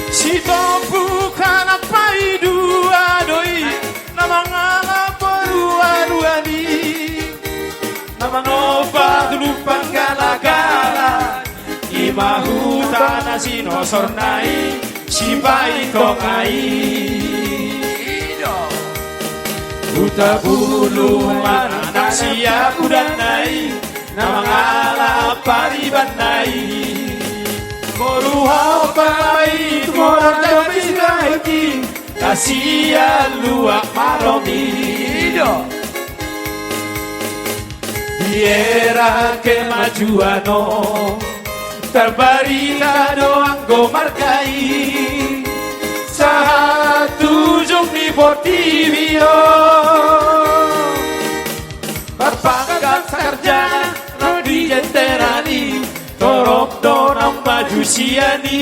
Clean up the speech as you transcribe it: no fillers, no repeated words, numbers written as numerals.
Si tompu kana pai dua doi nama ngala perua-ruani nama nova dulu panggala-gala imahu tanah sinosornai si pai kongai buta bulu anak siap udanai nama ngala paribanai Moruha pai tumor jami gaiti kasia luak maromido di era kemajuano terbarita doang go markai satu jumni Portivio berpangkat sarjana Rodi Jenterani Torok donam maju siani